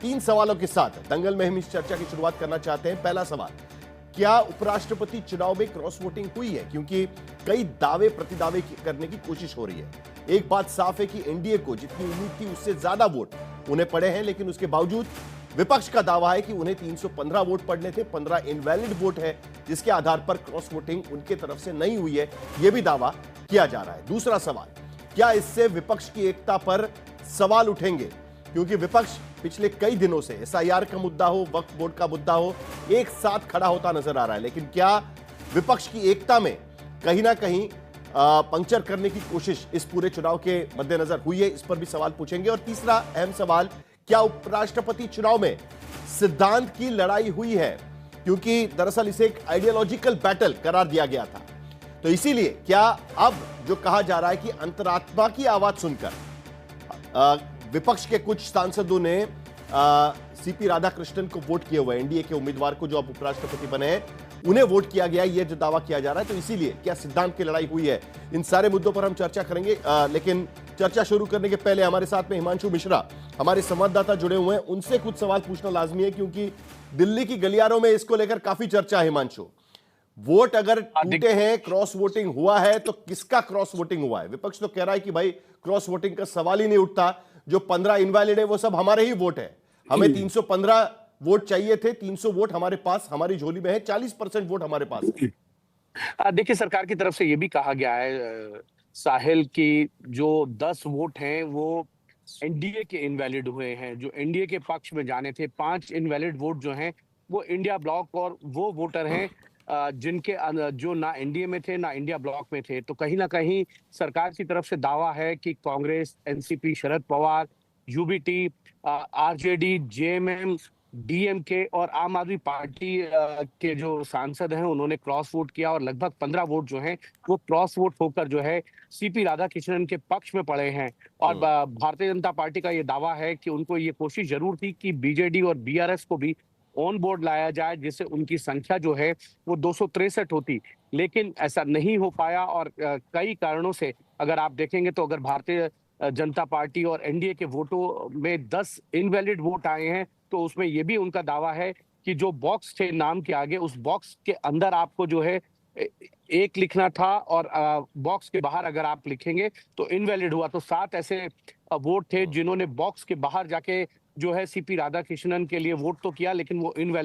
तीन सवालों के साथ दंगल में हम इस चर्चा की शुरुआत करना चाहते हैं। पहला सवाल, क्या उपराष्ट्रपति चुनाव में क्रॉस वोटिंग हुई है? क्योंकि कई दावे प्रतिदावे करने की कोशिश हो रही है। एक बात साफ है कि एनडीए को जितनी उम्मीद थी उससे ज्यादा वोट उन्हें पड़े हैं, लेकिन उसके बावजूद विपक्ष का दावा है कि उन्हें 315 वोट पड़ने थे, 15 इनवैलिड वोट है, जिसके आधार पर क्रॉस वोटिंग उनके तरफ से नहीं हुई है, यह भी दावा किया जा रहा है। दूसरा सवाल, क्या इससे विपक्ष की एकता पर सवाल उठेंगे? क्योंकि विपक्ष पिछले कई दिनों से एसआईआर का मुद्दा हो, वक्फ बोर्ड का मुद्दा हो, एक साथ खड़ा होता नजर आ रहा है, लेकिन क्या विपक्ष की एकता में कहीं ना कहीं पंक्चर करने की कोशिश इस पूरे चुनाव के मद्देनजर हुई है? इस पर भी सवाल पूछेंगे। और तीसरा अहम सवाल, क्या उपराष्ट्रपति चुनाव में सिद्धांत की लड़ाई हुई है? क्योंकि दरअसल इसे एक आइडियोलॉजिकल बैटल करार दिया गया था, तो इसीलिए क्या अब जो कहा जा रहा है कि अंतरात्मा की आवाज सुनकर विपक्ष के कुछ सांसदों ने सीपी राधाकृष्णन को वोट किया हुआ है, एनडीए के उम्मीदवार को जो अब उपराष्ट्रपति बने हैं उन्हें वोट किया गया, यह जो दावा किया जा रहा है, तो इसीलिए क्या सिद्धांत की लड़ाई हुई है? इन सारे मुद्दों पर हम चर्चा करेंगे, लेकिन चर्चा शुरू करने के पहले हमारे साथ में हिमांशु मिश्रा, हमारे संवाददाता जुड़े हुए हैं, उनसे कुछ सवाल पूछना लाजमी है, क्योंकि दिल्ली की गलियारों में इसको लेकर काफी चर्चा है। हिमांशु, वोट अगर टूटे हैं, क्रॉस वोटिंग हुआ है, तो किसका क्रॉस वोटिंग हुआ है? विपक्ष तो कह रहा है कि भाई क्रॉस वोटिंग का सवाल ही नहीं उठता, जो 15 इनवैलिड है वो सब हमारे ही वोट है, हमें 315 वोट चाहिए थे, 300 वोट हमारे पास, हमारी झोली में है, 40% वोट हमारे पास है। देखिए, सरकार की तरफ से ये भी कहा गया है साहिल की जो 10 वोट हैं वो एनडीए के इनवैलिड हुए हैं, जो एनडीए के पक्ष में जाने थे। 5 इनवैलिड वोट जो हैं वो इंडिया ब्लॉक और वो वोटर हैं जिनके जो ना एनडीए में थे ना इंडिया ब्लॉक में थे। तो कहीं ना कहीं सरकार की तरफ से दावा है कि Congress, NCP, Sharad Pawar, UBT, RJD, JMM, DMK और आम आदमी पार्टी के जो सांसद हैं उन्होंने क्रॉस वोट किया और लगभग 15 वोट जो हैं वो क्रॉस वोट होकर जो है सीपी राधाकृष्णन के पक्ष में पड़े हैं। और भारतीय जनता पार्टी का ये दावा है कि उनको ये कोशिश जरूर थी कि बीजेडी और बीआरएस को भी ऑन बोर्ड लाया जाए, जिससे उनकी संख्या जो है वो 263 होती, लेकिन ऐसा नहीं हो पाया। और कई कारणों से अगर आप देखेंगे तो अगर भारतीय जनता पार्टी और एनडीए के वोटों में 10 इनवैलिड वोट आए हैं, तो उसमें ये भी उनका दावा है कि जो बॉक्स थे नाम के आगे, उस बॉक्स के अंदर आपको जो है एक लिखना था और बॉक्स के बाहर अगर आप लिखेंगे तो इनवैलिड हुआ। तो 7 ऐसे वोट थे जिन्होंने बॉक्स के बाहर जाके जो है सीपी राधाकृष्णन के लिए वोट तो किया, लेकिन वो इनवैलिड